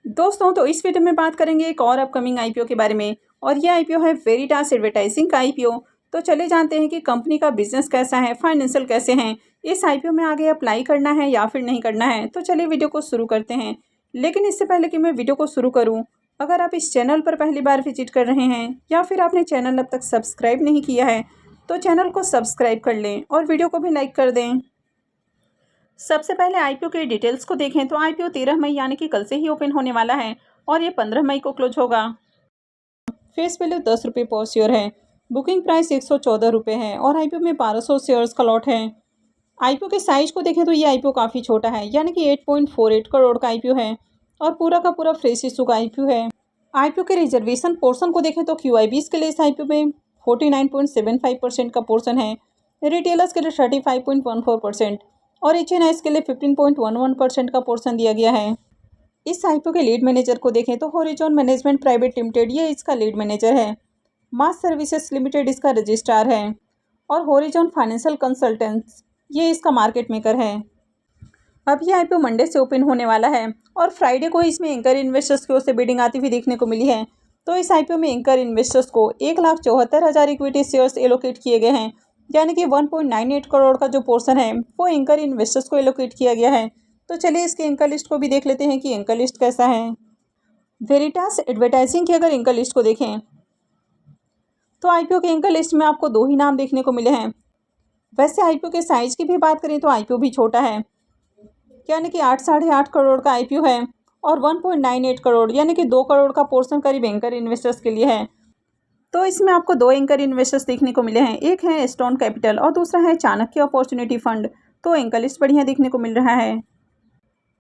दोस्तों तो इस वीडियो में बात करेंगे एक और अपकमिंग आईपीओ के बारे में और ये आईपीओ है वेरिटास एडवर्टाइजिंग का आईपीओ। तो चले जानते हैं कि कंपनी का बिजनेस कैसा है, फाइनेंशियल कैसे हैं, इस आईपीओ में आगे अप्लाई करना है या फिर नहीं करना है। तो चलिए वीडियो को शुरू करते हैं। लेकिन इससे पहले कि मैं वीडियो को शुरू करूँ, अगर आप इस चैनल पर पहली बार विजिट कर रहे हैं या फिर आपने चैनल अब तक सब्सक्राइब नहीं किया है तो चैनल को सब्सक्राइब कर लें और वीडियो को भी लाइक कर दें। सबसे पहले आईपीओ के डिटेल्स को देखें तो आईपीओ 13 मई यानी कि कल से ही ओपन होने वाला है और ये 15 मई को क्लोज होगा। फेस वैल्यू 10 रुपये पर शेयर है। बुकिंग प्राइस 114 रुपये है और आईपीओ में 1200 शेयर्स का लॉट है। आईपीओ के साइज को देखें तो ये आईपीओ काफ़ी छोटा है यानी कि 8.48 करोड़ का आईपीओ है और पूरा का पूरा फ्रेश इशू का आईपीओ है। आईपीओ के रिजर्वेशन पोर्शन को देखें तो क्यूआईबीज के लिए इस आईपीओ में 49.75% का पोर्शन है, रिटेलर्स के लिए 35.14% और एचएनआईज के लिए 15.11% का पोर्शन दिया गया है। इस आईपीओ के लीड मैनेजर को देखें तो हॉरिजॉन मैनेजमेंट प्राइवेट लिमिटेड ये इसका लीड मैनेजर है, मास सर्विसेज लिमिटेड इसका रजिस्ट्रार है और हॉरिजॉन फाइनेंशियल कंसल्टेंट्स ये इसका मार्केट मेकर है। अब ये आईपीओ मंडे से ओपन होने वाला है और फ्राइडे को इसमें एंकर इन्वेस्टर्स की ओर से बिडिंग आती हुई देखने को मिली है। तो इस आईपीओ में एंकर इन्वेस्टर्स को 1,74,000 इक्विटी शेयर्स एलोकेट किए गए हैं यानी कि 1.98 करोड़ का जो पोर्शन है वो एंकर इन्वेस्टर्स को एलोकेट किया गया है। तो चलिए इसके एंकर लिस्ट को भी देख लेते हैं कि एंकर लिस्ट कैसा है। वेरिटास एडवर्टाइजिंग की अगर एंकर लिस्ट को देखें तो आईपीओ के एंकर लिस्ट में आपको दो ही नाम देखने को मिले हैं। वैसे आईपीओ के साइज की भी बात करें तो आईपीओ भी छोटा है यानी कि 8.5 करोड़ का आईपीओ है और 1.98 करोड़ यानी कि 2 करोड़ का पोर्शन करीब एंकर इन्वेस्टर्स के लिए है। तो इसमें आपको दो एंकर इन्वेस्टर्स देखने को मिले हैं, एक है स्टोन कैपिटल और दूसरा है चाणक्य अपॉर्चुनिटी फंड। तो एंकर लिस्ट बढ़िया देखने को मिल रहा है।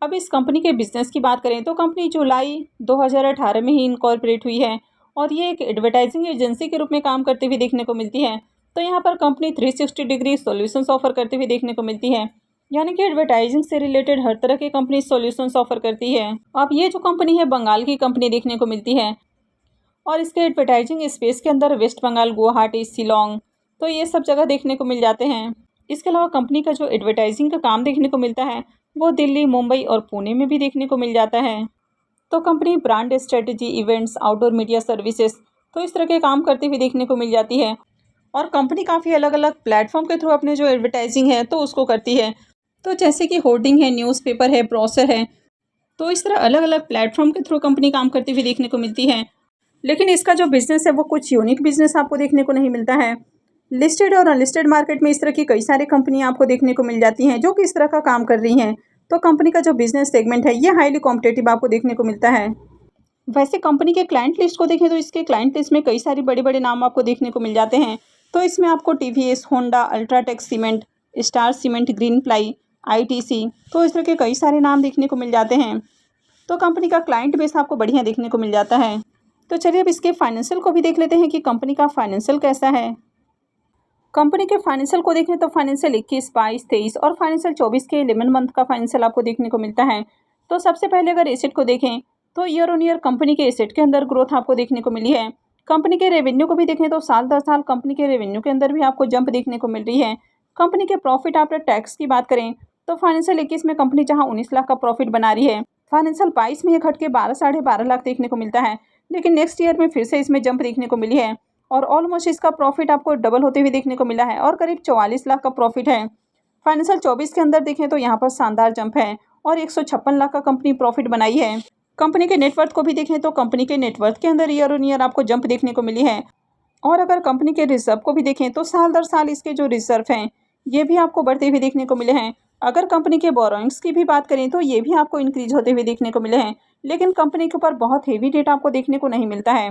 अब इस कंपनी के बिजनेस की बात करें तो कंपनी जुलाई 2018 में ही इनकॉर्पोरेट हुई है और ये एक एडवर्टाइजिंग एजेंसी के रूप में काम करते हुए देखने को मिलती है। तो यहाँ पर कंपनी 360 डिग्री सॉल्यूशंस ऑफर करते हुए देखने को मिलती है यानी कि एडवर्टाइजिंग से रिलेटेड हर तरह की कंपनी सॉल्यूशंस ऑफर करती है। अब ये जो कंपनी है बंगाल की कंपनी देखने को मिलती है और इसके एडवर्टाइजिंग स्पेस के अंदर वेस्ट बंगाल, गुवाहाटी, शिलोंग तो ये सब जगह देखने को मिल जाते हैं। इसके अलावा कंपनी का जो एडवर्टाइजिंग का काम देखने को मिलता है वो दिल्ली, मुंबई और पुणे में भी देखने को मिल जाता है। तो company brand strategy, events, outdoor media services तो इस तरह के काम करते हुए देखने को मिल जाती है और कंपनी काफ़ी अलग अलग प्लेटफॉर्म के थ्रू अपने जो एडवर्टाइजिंग है तो उसको करती है। तो जैसे कि होर्डिंग है, न्यूज़पेपर है, ब्रोशर है, तो इस तरह अलग अलग प्लेटफॉर्म के थ्रू कंपनी काम करती हुई देखने को मिलती है। लेकिन इसका जो बिज़नेस है वो कुछ यूनिक बिजनेस आपको देखने को नहीं मिलता है। लिस्टेड और अनलिस्टेड मार्केट में इस तरह की कई सारी कंपनियां आपको देखने को मिल जाती हैं जो कि इस तरह का काम कर रही हैं। तो कंपनी का जो बिजनेस सेगमेंट है ये हाईली कॉम्पिटेटिव आपको देखने को मिलता है। वैसे कंपनी के क्लाइंट लिस्ट को देखें तो इसके क्लाइंट लिस्ट में कई सारे बड़े बड़े नाम आपको देखने को मिल जाते हैं। तो इसमें आपको TVS, Honda, UltraTech cement, star cement, green ply, ITC तो इस तरह के कई सारे नाम देखने को मिल जाते हैं। तो कंपनी का क्लाइंट बेस आपको बढ़िया देखने को मिल जाता है। तो चलिए अब इसके फाइनेंशियल को भी देख लेते हैं कि कंपनी का फाइनेंशियल कैसा है। कंपनी के फाइनेंशियल को देखें तो फाइनेंशियल 21, 22, 23 और फाइनेंशियल 24 के 11 मंथ का फाइनेंशियल आपको देखने को मिलता है। तो सबसे पहले अगर एसेट को देखें तो ईयर ऑन ईयर कंपनी के एसेट के अंदर ग्रोथ आपको देखने को मिली है। कंपनी के रेवेन्यू को भी देखें तो साल दर साल कंपनी के रेवेन्यू के अंदर भी आपको जंप देखने को मिल रही है। कंपनी के प्रॉफिट आफ्टर टैक्स की बात करें तो फाइनेंशियल 21 में कंपनी जहाँ 19 लाख का प्रॉफिट बना रही है, फाइनेंशियल 22 में ये घट के 12.5 लाख देखने को मिलता है। लेकिन नेक्स्ट ईयर में फिर से इसमें जंप देखने को मिली है और ऑलमोस्ट इसका प्रॉफिट आपको डबल होते हुए देखने को मिला है और करीब 44 लाख का प्रॉफिट है। फाइनेंशियल 24 के अंदर देखें तो यहाँ पर शानदार जंप है और 156 लाख का कंपनी प्रॉफिट बनाई है। कंपनी के नेटवर्थ को भी देखें तो कंपनी के नेटवर्थ के अंदर ईयर ऑन ईयर आपको जंप देखने को मिली है और अगर कंपनी के रिजर्व को भी देखें तो साल दर साल इसके जो रिजर्व हैं ये भी आपको बढ़ते हुए देखने को मिले हैं। अगर कंपनी के बोरोइंग्स की भी बात करें तो ये भी आपको इंक्रीज होते हुए देखने को मिले हैं। लेकिन कंपनी के ऊपर बहुत हेवी डेट आपको देखने को नहीं मिलता है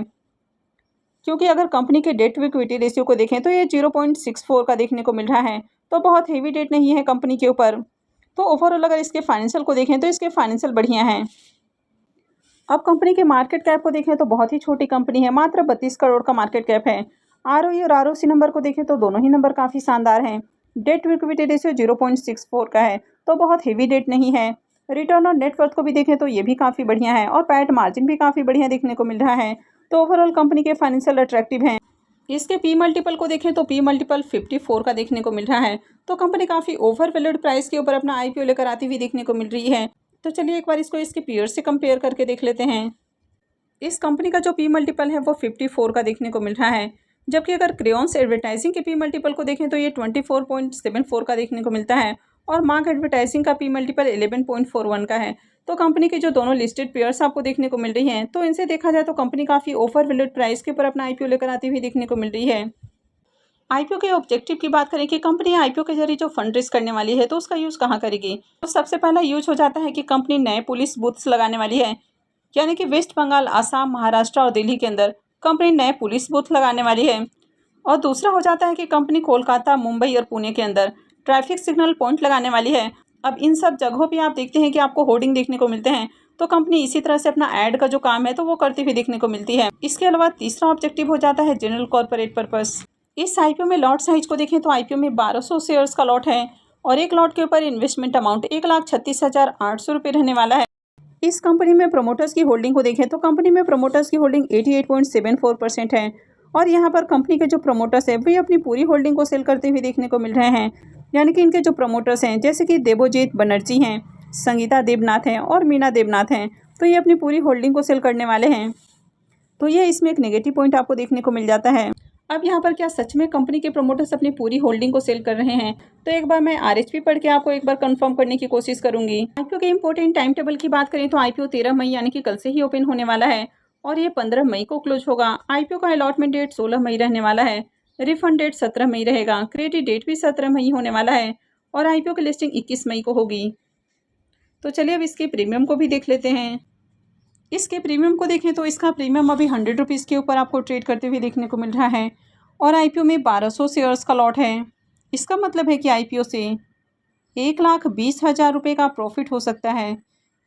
क्योंकि अगर कंपनी के डेट टू इक्विटी रेशियो को देखें तो ये 0.64 का देखने को मिल रहा है। तो बहुत हेवी डेट नहीं है कंपनी के ऊपर। तो ओवरऑल अगर इसके फाइनेंशियल को देखें तो इसके फाइनेंशियल बढ़िया हैं। अब कंपनी के मार्केट कैप को देखें तो बहुत ही छोटी कंपनी है, मात्र 32 करोड़ का मार्केट कैप है। आरओई और आरओसी नंबर को देखें तो दोनों ही नंबर काफ़ी शानदार हैं। डेट टू इक्विटी रेशियो 0.64 का है तो बहुत हेवी डेट नहीं है। रिटर्न ऑन नेटवर्थ को भी देखें तो ये भी काफ़ी बढ़िया है और पैट मार्जिन भी काफ़ी बढ़िया देखने को मिल रहा है। तो ओवरऑल कंपनी के फाइनेंशियल अट्रैक्टिव हैं। इसके पी मल्टीपल को देखें तो पी मल्टीपल 54 का देखने को मिल रहा है। तो कंपनी काफ़ी ओवर वैल्यूड प्राइस के ऊपर अपना आईपीओ लेकर आती हुई देखने को मिल रही है। तो चलिए एक बार इसको इसके पीयर से कंपेयर करके देख लेते हैं। इस कंपनी का जो पी मल्टीपल है वो 54 का देखने को मिल रहा है, जबकि अगर क्रेयॉन्स एडवर्टाइजिंग के पी मल्टीपल को देखें तो ये 24.74 का देखने को मिलता है और मार्क एडवर्टाइजिंग का पी मल्टीपल 11.41 का है। तो कंपनी के जो दोनों लिस्टेड पेयर्स आपको देखने को मिल रही हैं, तो इनसे देखा जाए तो कंपनी काफ़ी ओवर वैल्यूड प्राइस के ऊपर अपना आईपीओ लेकर आती हुई देखने को मिल रही है। आईपीओ के ऑब्जेक्टिव की बात करें कि कंपनी आईपीओ के जरिए जो फंड रेज करने वाली है तो उसका यूज़ कहाँ करेगी, तो सबसे पहला यूज हो जाता है कि कंपनी नए पुलिस बूथ्स लगाने वाली है, यानी कि वेस्ट बंगाल, आसाम, महाराष्ट्र और दिल्ली के अंदर कंपनी नए पुलिस बूथ लगाने वाली है। और दूसरा हो जाता है कि कंपनी कोलकाता, मुंबई और पुणे के अंदर ट्रैफिक सिग्नल पॉइंट लगाने वाली है। अब इन सब जगहों पे आप देखते हैं कि आपको होर्डिंग देखने को मिलते हैं, तो कंपनी इसी तरह से अपना ऐड का जो काम है तो वो करती हुई देखने को मिलती है। इसके अलावा तीसरा ऑब्जेक्टिव हो जाता है जनरल कॉर्पोरेट पर्पस। इस आईपीओ में लॉट साइज को देखें तो आईपीओ में 1200 शेयर्स का लॉट है और एक लॉट के ऊपर इन्वेस्टमेंट अमाउंट 1,36,800 रुपये रहने वाला है। इस कंपनी में प्रोमोटर्स की होल्डिंग को देखें तो कंपनी में प्रोमोटर्स की होल्डिंग 88.74% है और यहाँ पर कंपनी के जो प्रोमोटर्स हैं वे अपनी पूरी होल्डिंग को सेल करते हुए देखने को मिल रहे हैं, यानी कि इनके जो प्रोमोटर्स हैं जैसे कि देवोजीत बनर्जी हैं, संगीता देवनाथ हैं और मीना देवनाथ हैं, तो ये अपनी पूरी होल्डिंग को सेल करने वाले हैं। तो ये इसमें एक नेगेटिव पॉइंट आपको देखने को मिल जाता है। अब यहाँ पर क्या सच में कंपनी के प्रोमोटर्स अपनी पूरी होल्डिंग को सेल कर रहे हैं, तो एक बार मैं आरएचपी पढ़ के आपको एक बार कंफर्म करने की कोशिश करूंगी। आईपीओ के इंपॉर्टेंट टाइम टेबल की बात करें तो आईपीओ 13 मई यानी कि कल से ही ओपन होने वाला है और ये 15 मई को क्लोज होगा। आईपीओ का अलॉटमेंट डेट 16 मई रहने वाला है, रिफंड डेट 17 मई रहेगा, क्रेडिट डेट भी 17 मई होने वाला है और आईपीओ की लिस्टिंग 21 मई को होगी। तो चलिए अब इसके प्रीमियम को भी देख लेते हैं। इसके प्रीमियम को देखें तो इसका प्रीमियम अभी 100 रुपीज़ के ऊपर आपको ट्रेड करते हुए देखने को मिल रहा है और आईपीओ में 1200 शेयर्स का लॉट है। इसका मतलब है कि आईपीओ से 1,20,000 रुपये का प्रॉफिट हो सकता है।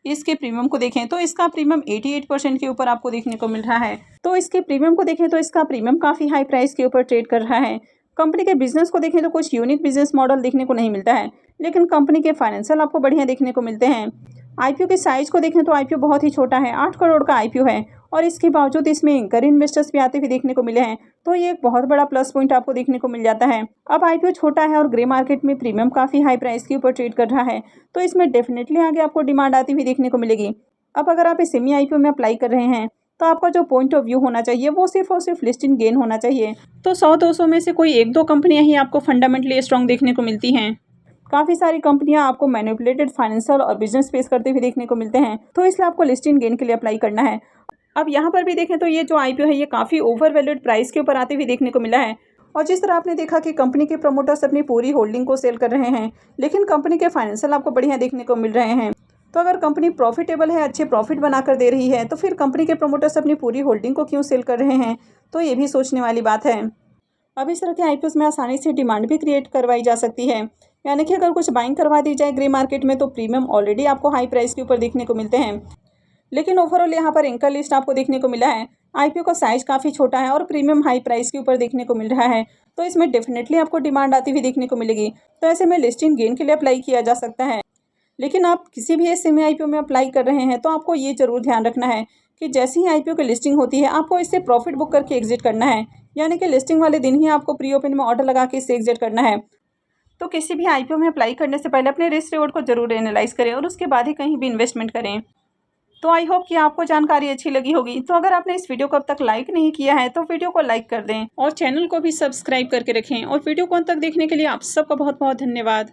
इसके प्रीमियम को देखें तो इसका प्रीमियम 88% के ऊपर आपको देखने को मिल रहा है। तो इसके प्रीमियम को देखें तो इसका प्रीमियम काफ़ी हाई प्राइस के ऊपर ट्रेड कर रहा है। कंपनी के बिजनेस को देखें तो कुछ यूनिक बिजनेस मॉडल देखने को नहीं मिलता है, लेकिन कंपनी के फाइनेंशियल आपको बढ़िया देखने को मिलते हैं। आईपीओ के साइज को देखें तो आईपीओ बहुत ही छोटा है, 8 करोड़ का आईपीओ है और इसके बावजूद इसमें एंकर इन्वेस्टर्स भी आते हुए देखने को मिले हैं, तो ये एक बहुत बड़ा प्लस पॉइंट आपको देखने को मिल जाता है। अब आईपीओ छोटा है और ग्रे मार्केट में प्रीमियम काफ़ी हाई प्राइस के ऊपर ट्रेड कर रहा है, तो इसमें डेफिनेटली आगे आपको डिमांड आती हुई देखने को मिलेगी। अब अगर आप इस सेमी आईपीओ में अप्लाई कर रहे हैं तो आपका जो पॉइंट ऑफ व्यू होना चाहिए वो सिर्फ और सिर्फ लिस्टिंग गेन होना चाहिए। तो 100-200 में से कोई 1-2 कंपनियां ही आपको फंडामेंटली स्ट्रॉन्ग देखने को मिलती हैं। काफ़ी सारी कंपनियां आपको मैनिपुलेटेड फाइनेंशियल और बिजनेस फेस करते हुए देखने को मिलते हैं, तो इसलिए आपको लिस्टिंग गेन के लिए अप्लाई करना है। अब यहाँ पर भी देखें तो ये जो आईपीओ है ये काफ़ी ओवर वैल्यूड प्राइस के ऊपर आते हुए देखने को मिला है और जिस तरह आपने देखा कि कंपनी के प्रमोटर्स अपनी पूरी होल्डिंग को सेल कर रहे हैं, लेकिन कंपनी के फाइनेंशियल आपको बढ़िया देखने को मिल रहे हैं। तो अगर कंपनी प्रॉफिटेबल है, अच्छे प्रॉफिट बनाकर दे रही है, तो फिर कंपनी के प्रमोटर्स अपनी पूरी होल्डिंग को क्यों सेल कर रहे हैं, तो ये भी सोचने वाली बात है। अब इस तरह के आईपीओ में आसानी से डिमांड भी क्रिएट करवाई जा सकती है, यानी कि अगर कुछ बाइंग करवा दी जाए ग्रे मार्केट में तो प्रीमियम ऑलरेडी आपको हाई प्राइस के ऊपर देखने को मिलते हैं, लेकिन ओवरऑल यहाँ पर एंकर लिस्ट आपको देखने को मिला है। आईपीओ का साइज काफ़ी छोटा है और प्रीमियम हाई प्राइस के ऊपर देखने को मिल रहा है, तो इसमें डेफिनेटली आपको डिमांड आती हुई देखने को मिलेगी। तो ऐसे में लिस्टिंग गेन के लिए अप्लाई किया जा सकता है, लेकिन आप किसी भी सेमी आईपीओ में अप्लाई कर रहे हैं तो आपको ये जरूर ध्यान रखना है कि जैसे ही आईपीओ की लिस्टिंग होती है आपको इससे प्रॉफिट बुक करके एग्जिट करना है, यानी कि लिस्टिंग वाले दिन ही आपको प्री ओपन में ऑर्डर लगा के इससे एग्जिट करना है। तो किसी भी आईपीओ में अप्लाई करने से पहले अपने रिस्क रिवॉर्ड को जरूर एनालाइज करें और उसके बाद ही कहीं भी इन्वेस्टमेंट करें। तो आई होप कि आपको जानकारी अच्छी लगी होगी। तो अगर आपने इस वीडियो को अब तक लाइक नहीं किया है तो वीडियो को लाइक कर दें और चैनल को भी सब्सक्राइब करके रखें और वीडियो को अंत तक देखने के लिए आप सबका बहुत बहुत धन्यवाद।